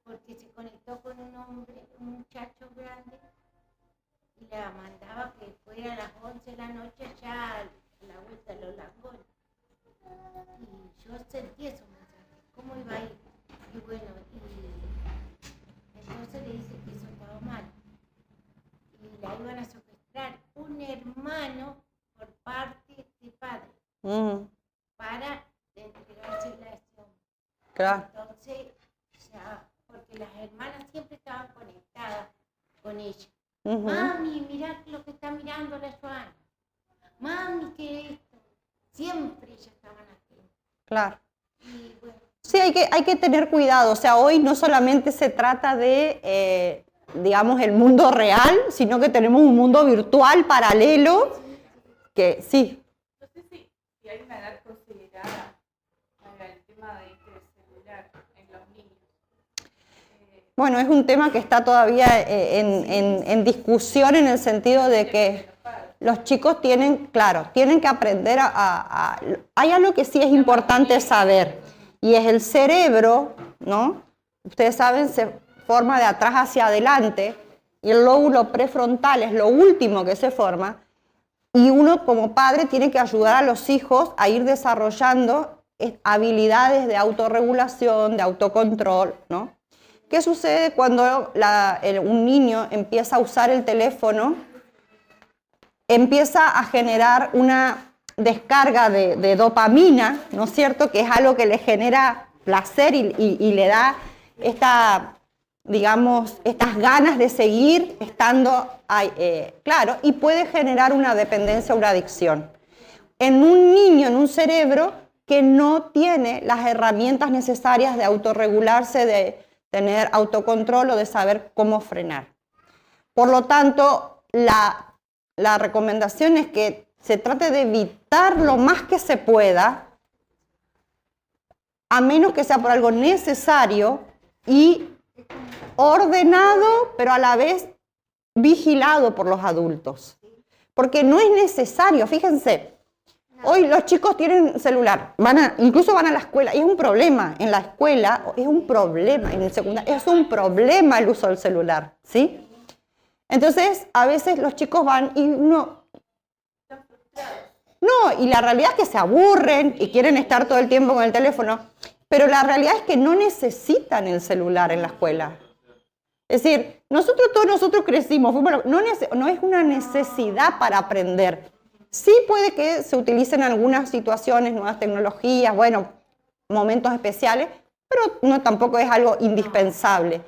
Porque se conectó con un hombre, un muchacho grande, y la mandaba que fuera a las 11 de la noche allá a la vuelta de los Langones. Y yo sentí esos mensajes, ¿cómo iba a ir? Y bueno, y entonces le dice que eso estaba mal. Y la iban a secuestrar un hermano por parte de padre para entregársela a ese hombre. Claro. Entonces, ya, porque las hermanas siempre estaban conectadas con ella. Mami, mirá lo que está mirando la Joana. Mami, ¿qué es esto? Siempre ellas estaban atentas. Claro. Y bueno, Sí, hay que tener cuidado. O sea, hoy no solamente se trata de, digamos, el mundo real, sino que tenemos un mundo virtual paralelo que sí. No sé si hay una edad considerada para el tema del celular en los niños. Bueno, es un tema que está todavía en discusión en el sentido de que los chicos tienen, claro, tienen que aprender Hay algo que sí es importante saber, y es el cerebro, ¿no? Ustedes saben, se forma de atrás hacia adelante, y el lóbulo prefrontal es lo último que se forma, y uno como padre tiene que ayudar a los hijos a ir desarrollando habilidades de autorregulación, de autocontrol, ¿no? ¿Qué sucede cuando un niño empieza a usar el teléfono? Empieza a generar una descarga de dopamina, ¿no es cierto?, que es algo que le genera placer y le da digamos, estas ganas de seguir estando ahí, claro, y puede generar una dependencia o una adicción. En un niño, en un cerebro que no tiene las herramientas necesarias de autorregularse, de tener autocontrol o de saber cómo frenar. Por lo tanto, la recomendación es que se trate de evitar lo más que se pueda, a menos que sea por algo necesario y ordenado, pero a la vez vigilado por los adultos. Porque no es necesario, fíjense, hoy los chicos tienen celular, incluso van a la escuela, y es un problema en la escuela, es un problema en el secundario, es un problema el uso del celular, ¿sí? Entonces, a veces los chicos van y y la realidad es que se aburren y quieren estar todo el tiempo con el teléfono, pero la realidad es que no necesitan el celular en la escuela. Es decir, todos nosotros crecimos, no es una necesidad para aprender. Sí puede que se utilicen en algunas situaciones, nuevas tecnologías, bueno, momentos especiales, pero tampoco es algo indispensable.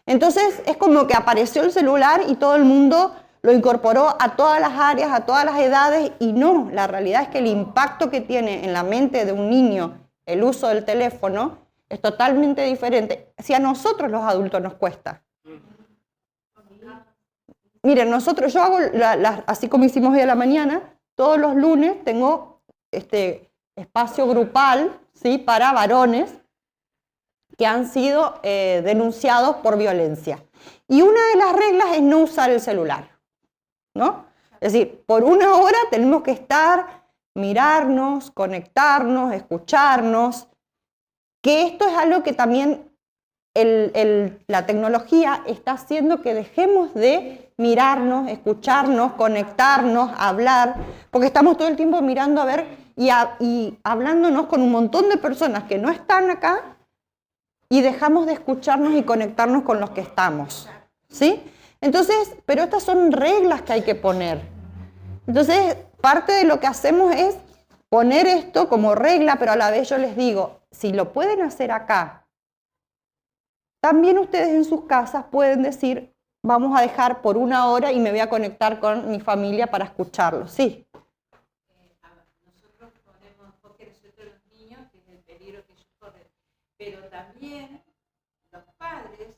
Entonces es como que apareció el celular y todo el mundo lo incorporó a todas las áreas, a todas las edades, y no, la realidad es que el impacto que tiene en la mente de un niño el uso del teléfono es totalmente diferente. Si a nosotros los adultos nos cuesta. Miren, yo hago, así como hicimos hoy a la mañana, todos los lunes tengo espacio grupal, ¿sí?, para varones que han sido denunciados por violencia. Y una de las reglas es no usar el celular, ¿no? Es decir, por 1 hora tenemos que estar, mirarnos, conectarnos, escucharnos, que esto es algo que también la tecnología está haciendo que dejemos de mirarnos, escucharnos, conectarnos, hablar, porque estamos todo el tiempo mirando a ver y hablándonos con un montón de personas que no están acá, y dejamos de escucharnos y conectarnos con los que estamos, ¿sí? Entonces, pero estas son reglas que hay que poner. Entonces, parte de lo que hacemos es poner esto como regla, pero a la vez yo les digo, si lo pueden hacer acá, también ustedes en sus casas pueden decir, vamos a dejar por 1 hora y me voy a conectar con mi familia para escucharlo, ¿sí? Nosotros ponemos porque nosotros los niños, que es el peligro que ellos corren, pero también los padres,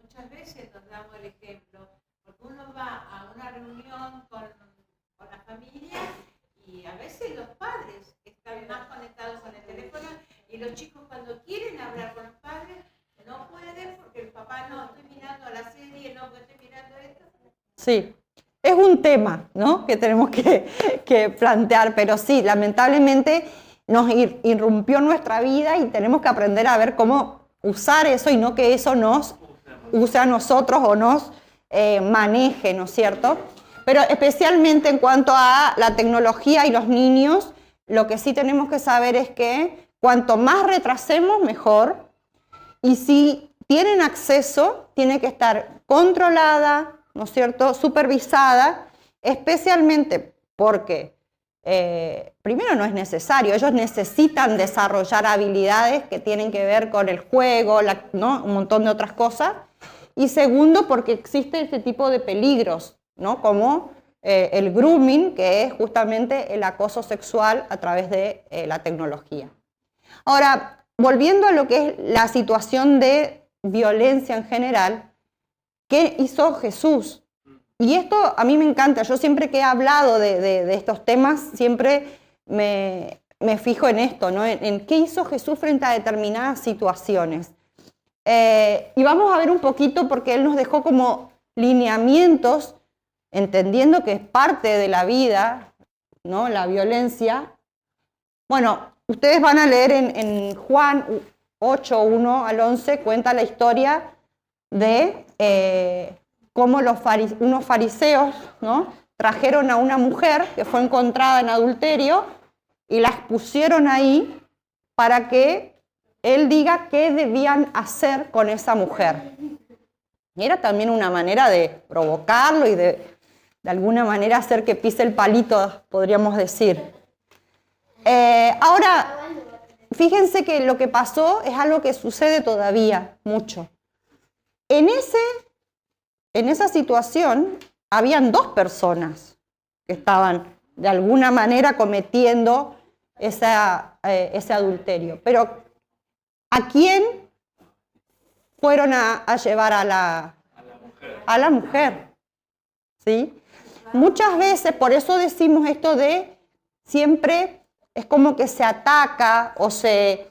muchas veces nos damos el ejemplo, porque uno va a una reunión con la familia y a veces los padres están más conectados con el teléfono y los chicos cuando quieren hablar con los padres no pueden porque el papá no, estoy mirando la serie, no, estoy mirando esto. Sí, es un tema, ¿no?, que tenemos que plantear, pero sí, lamentablemente nos irrumpió nuestra vida y tenemos que aprender a ver cómo usar eso y no que eso nos use a nosotros o nos maneje, ¿no es cierto? Pero especialmente en cuanto a la tecnología y los niños, lo que sí tenemos que saber es que cuanto más retrasemos, mejor. Y si tienen acceso, tiene que estar controlada, ¿no es cierto?, supervisada, especialmente porque, primero, no es necesario, ellos necesitan desarrollar habilidades que tienen que ver con el juego, ¿no?, un montón de otras cosas, y segundo, porque existe este tipo de peligros, ¿no?, como el grooming, que es justamente el acoso sexual a través de la tecnología. Ahora, volviendo a lo que es la situación de violencia en general, ¿qué hizo Jesús? Y esto a mí me encanta. Yo siempre que he hablado de estos temas, siempre me fijo en esto, ¿no? En qué hizo Jesús frente a determinadas situaciones. Y vamos a ver un poquito porque Él nos dejó como lineamientos, entendiendo que es parte de la vida, ¿no?, la violencia. Bueno, ustedes van a leer en Juan 8, 1 al 11, cuenta la historia de cómo unos fariseos, ¿no?, trajeron a una mujer que fue encontrada en adulterio y la expusieron ahí para que él diga qué debían hacer con esa mujer. Y era también una manera de provocarlo y de alguna manera hacer que pise el palito, podríamos decir. Ahora, fíjense que lo que pasó es algo que sucede todavía mucho. En esa situación habían dos personas que estaban de alguna manera cometiendo ese adulterio. Pero ¿a quién fueron a llevar a la mujer? ¿Sí? Muchas veces, por eso decimos esto de siempre es como que se ataca o se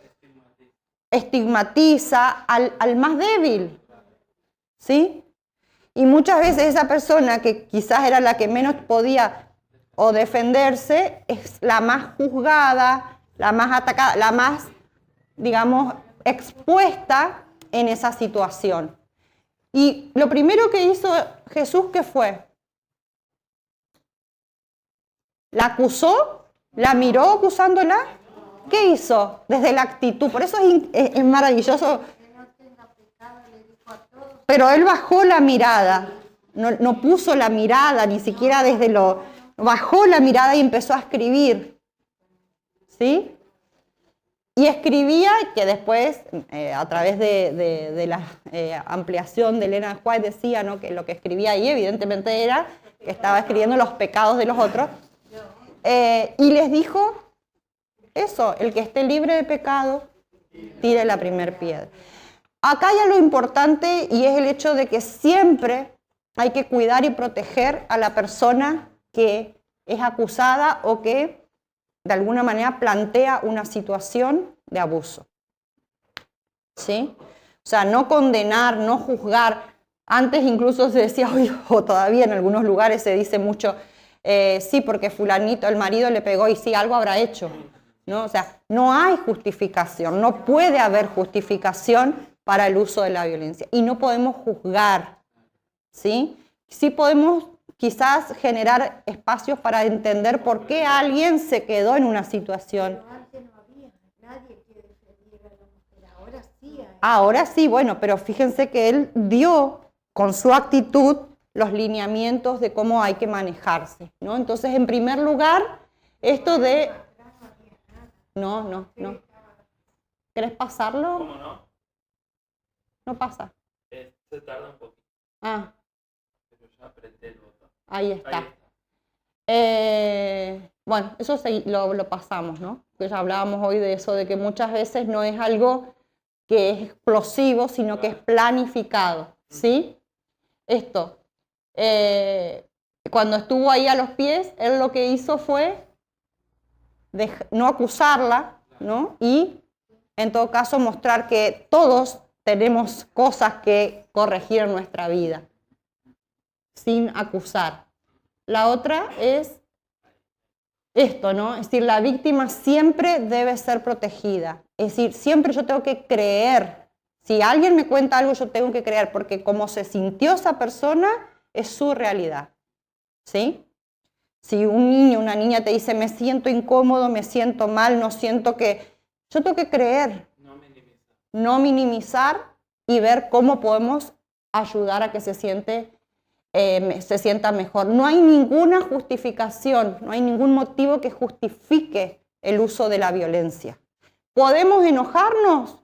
estigmatiza al más débil, ¿sí? Y muchas veces esa persona que quizás era la que menos podía o defenderse es la más juzgada, la más atacada, la más, digamos, expuesta en esa situación. Y lo primero que hizo Jesús, ¿qué fue? ¿La acusó? ¿La miró acusándola? ¿Qué hizo desde la actitud? Por eso es maravilloso. Pero él bajó la mirada, no puso la mirada, ni siquiera bajó la mirada y empezó a escribir. ¿Sí? Y escribía, que después, a través de la ampliación de Elena White, decía, ¿no?, que lo que escribía ahí evidentemente era que estaba escribiendo los pecados de los otros. Y les dijo eso, el que esté libre de pecado, tire la primer piedra. Acá hay algo importante y es el hecho de que siempre hay que cuidar y proteger a la persona que es acusada o que de alguna manera plantea una situación de abuso. ¿Sí? O sea, no condenar, no juzgar. Antes incluso se decía, o todavía en algunos lugares se dice mucho, sí, porque fulanito, el marido le pegó y sí, algo habrá hecho, ¿no? O sea, no hay justificación, no puede haber justificación para el uso de la violencia. Y no podemos juzgar, ¿sí? Sí podemos quizás generar espacios para entender por qué alguien se quedó en una situación. Pero antes no había nadie que defendiera a la mujer, ahora sí hay. Ahora sí, bueno, pero fíjense que él dio con su actitud los lineamientos de cómo hay que manejarse, ¿no? Entonces, en primer lugar, esto de... No. ¿Querés pasarlo? ¿Cómo no? No pasa. Se tarda un poquito. Ah, Pero ya apreté el botón. ahí está. Ahí está. Bueno, eso lo pasamos, ¿no? Que ya hablábamos hoy de eso, de que muchas veces no es algo que es explosivo, sino que es planificado, ¿sí? Esto. Cuando estuvo ahí a los pies, él lo que hizo fue no acusarla, ¿no? Y en todo caso mostrar que todos tenemos cosas que corregir en nuestra vida. sin acusar. La otra es esto, ¿no? Es decir, la víctima siempre debe ser protegida. Es decir, siempre yo tengo que creer. Si alguien me cuenta algo, yo tengo que creer, porque como se sintió esa persona, es su realidad. ¿Sí? Si un niño, una niña te dice, me siento incómodo, me siento mal, no siento que... Yo tengo que creer. No minimizar y ver cómo podemos ayudar a que se sienta mejor. No hay ninguna justificación, no hay ningún motivo que justifique el uso de la violencia. ¿Podemos enojarnos?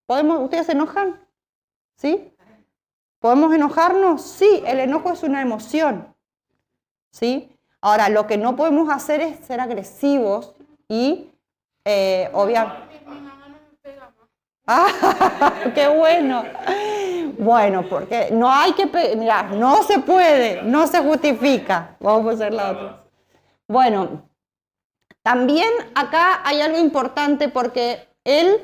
¿Ustedes se enojan? ¿Sí? ¿Podemos enojarnos? Sí, el enojo es una emoción. ¿Sí? Ahora, lo que no podemos hacer es ser agresivos y obviamente... ¡Ah, qué bueno! Bueno, porque no hay que... Mira, no se puede, no se justifica. Vamos a hacer la otra. Bueno, también acá hay algo importante porque él,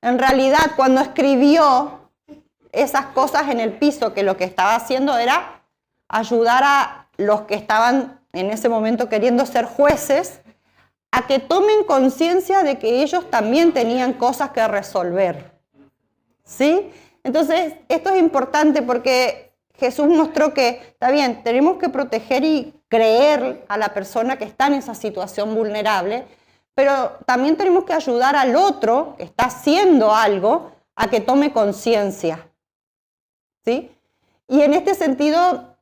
en realidad, cuando escribió esas cosas en el piso, que lo que estaba haciendo era ayudar a los que estaban en ese momento queriendo ser jueces, a que tomen conciencia de que ellos también tenían cosas que resolver. ¿Sí? Entonces, esto es importante porque Jesús mostró que, está bien, tenemos que proteger y creer a la persona que está en esa situación vulnerable, pero también tenemos que ayudar al otro que está haciendo algo a que tome conciencia. ¿Sí? Y en este sentido,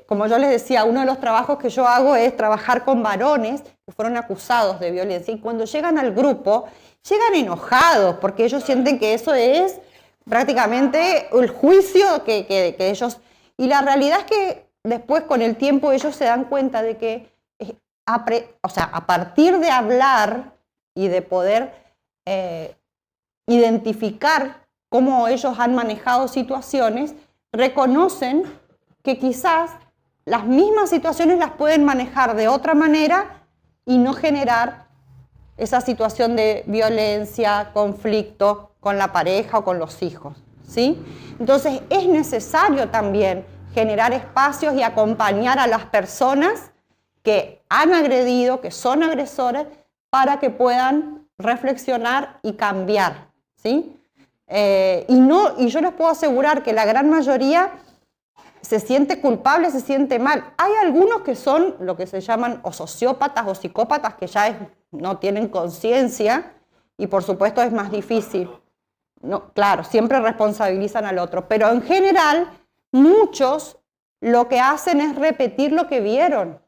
como yo les decía, uno de los trabajos que yo hago es trabajar con varones que fueron acusados de violencia. Y cuando llegan al grupo, llegan enojados porque ellos sienten que eso es prácticamente el juicio que ellos... Y la realidad es que después, con el tiempo, ellos se dan cuenta de que, a partir de hablar y de poder identificar cómo ellos han manejado situaciones, reconocen que quizás las mismas situaciones las pueden manejar de otra manera y no generar esa situación de violencia, conflicto con la pareja o con los hijos, ¿sí? Entonces es necesario también generar espacios y acompañar a las personas que han agredido, que son agresores, para que puedan reflexionar y cambiar, ¿sí? Y yo les puedo asegurar que la gran mayoría se siente culpable, se siente mal. Hay algunos que son lo que se llaman o sociópatas o psicópatas, que ya no tienen conciencia y por supuesto es más difícil. No, claro, siempre responsabilizan al otro, pero en general muchos lo que hacen es repetir lo que vieron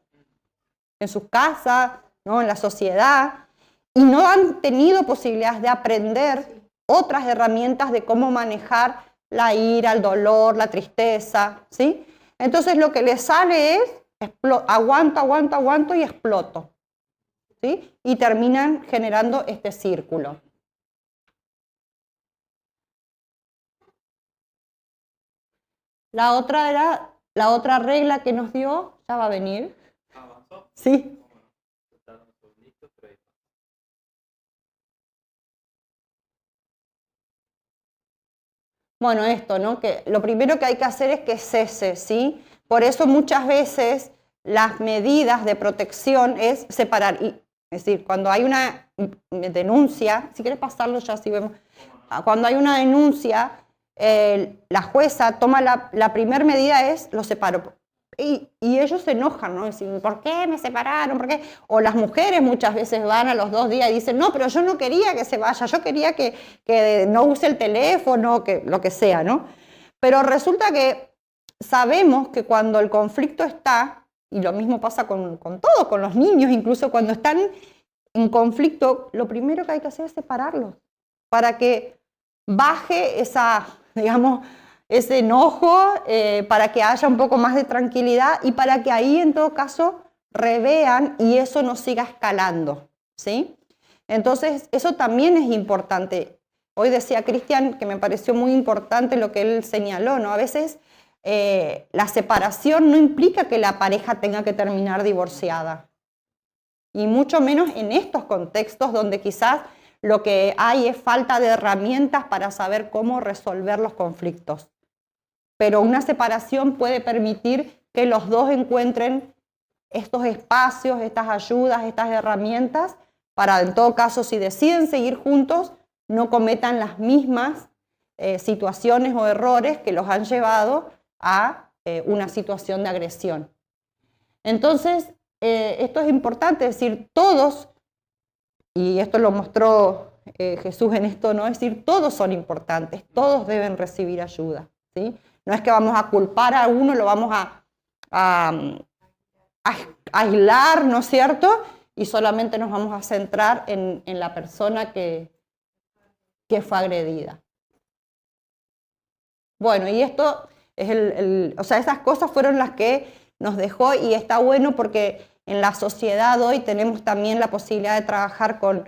en sus casas, ¿no? En la sociedad, y no han tenido posibilidades de aprender otras herramientas de cómo manejar la ira, el dolor, la tristeza, ¿sí? Entonces lo que les sale es aguanto y exploto, ¿sí? Y terminan generando este círculo. La otra regla que nos dio, ya va a venir. ¿Avanzó? Sí. Bueno, esto, ¿no? Que lo primero que hay que hacer es que cese, ¿sí? Por eso muchas veces las medidas de protección es separar. Es decir, cuando hay una denuncia, si quieres pasarlo ya, si vemos, cuando hay una denuncia, la jueza toma la primera medida es lo separo. Y ellos se enojan, ¿no? Dicen, ¿por qué me separaron? ¿Por qué? O las mujeres muchas veces van a los 2 días y dicen, no, pero yo no quería que se vaya, yo quería que no use el teléfono, que lo que sea, ¿no? Pero resulta que sabemos que cuando el conflicto está, y lo mismo pasa con todo, con los niños, incluso cuando están en conflicto, lo primero que hay que hacer es separarlos, para que baje ese enojo, para que haya un poco más de tranquilidad y para que ahí en todo caso revean y eso no siga escalando, ¿sí? Entonces eso también es importante. Hoy decía Cristian que me pareció muy importante lo que él señaló, ¿no? A veces la separación no implica que la pareja tenga que terminar divorciada, y mucho menos en estos contextos donde quizás lo que hay es falta de herramientas para saber cómo resolver los conflictos. Pero una separación puede permitir que los dos encuentren estos espacios, estas ayudas, estas herramientas, para en todo caso, si deciden seguir juntos, no cometan las mismas situaciones o errores que los han llevado a una situación de agresión. Entonces, esto es importante, es decir, todos, y esto lo mostró Jesús en esto, ¿no? Es decir, todos son importantes, todos deben recibir ayuda, ¿sí? No es que vamos a culpar a uno, lo vamos a aislar, ¿no es cierto? Y solamente nos vamos a centrar en la persona que fue agredida. Bueno, y esto es o sea, esas cosas fueron las que nos dejó, y está bueno porque en la sociedad hoy tenemos también la posibilidad de trabajar con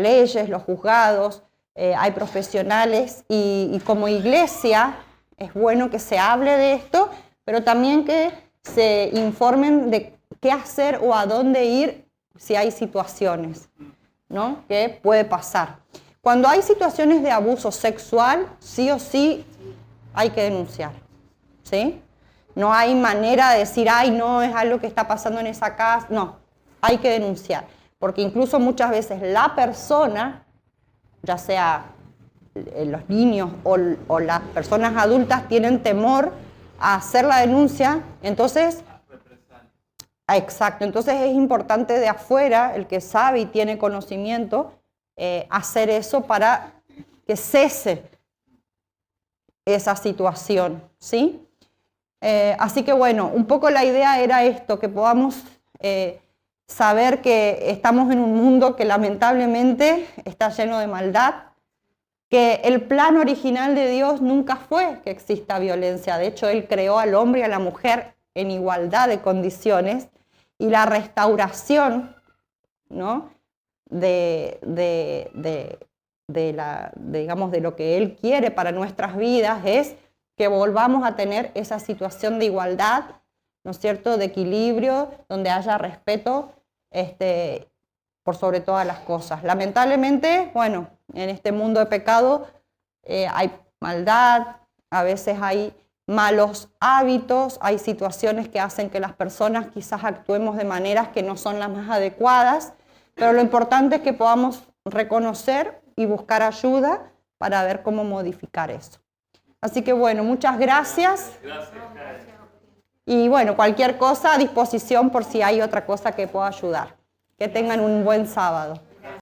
leyes, los juzgados, hay profesionales, y como iglesia es bueno que se hable de esto, pero también que se informen de qué hacer o a dónde ir si hay situaciones, ¿no?, que puede pasar. Cuando hay situaciones de abuso sexual, sí o sí hay que denunciar, ¿sí? No hay manera de decir, ay, no, es algo que está pasando en esa casa. No, hay que denunciar, porque incluso muchas veces la persona, ya sea los niños o las personas adultas, tienen temor a hacer la denuncia, entonces... Exacto, entonces es importante de afuera, el que sabe y tiene conocimiento, hacer eso para que cese esa situación, ¿sí? Así que bueno, un poco la idea era esto, que podamos saber que estamos en un mundo que lamentablemente está lleno de maldad, que el plan original de Dios nunca fue que exista violencia. De hecho, Él creó al hombre y a la mujer en igualdad de condiciones, y la restauración, ¿no?, digamos, de lo que Él quiere para nuestras vidas es que volvamos a tener esa situación de igualdad, ¿no es cierto?, de equilibrio, donde haya respeto por sobre todas las cosas. Lamentablemente, bueno, en este mundo de pecado hay maldad, a veces hay malos hábitos, hay situaciones que hacen que las personas quizás actuemos de maneras que no son las más adecuadas, pero lo importante es que podamos reconocer y buscar ayuda para ver cómo modificar eso. Así que bueno, muchas gracias. Y bueno, cualquier cosa a disposición por si hay otra cosa que pueda ayudar. Que tengan un buen sábado.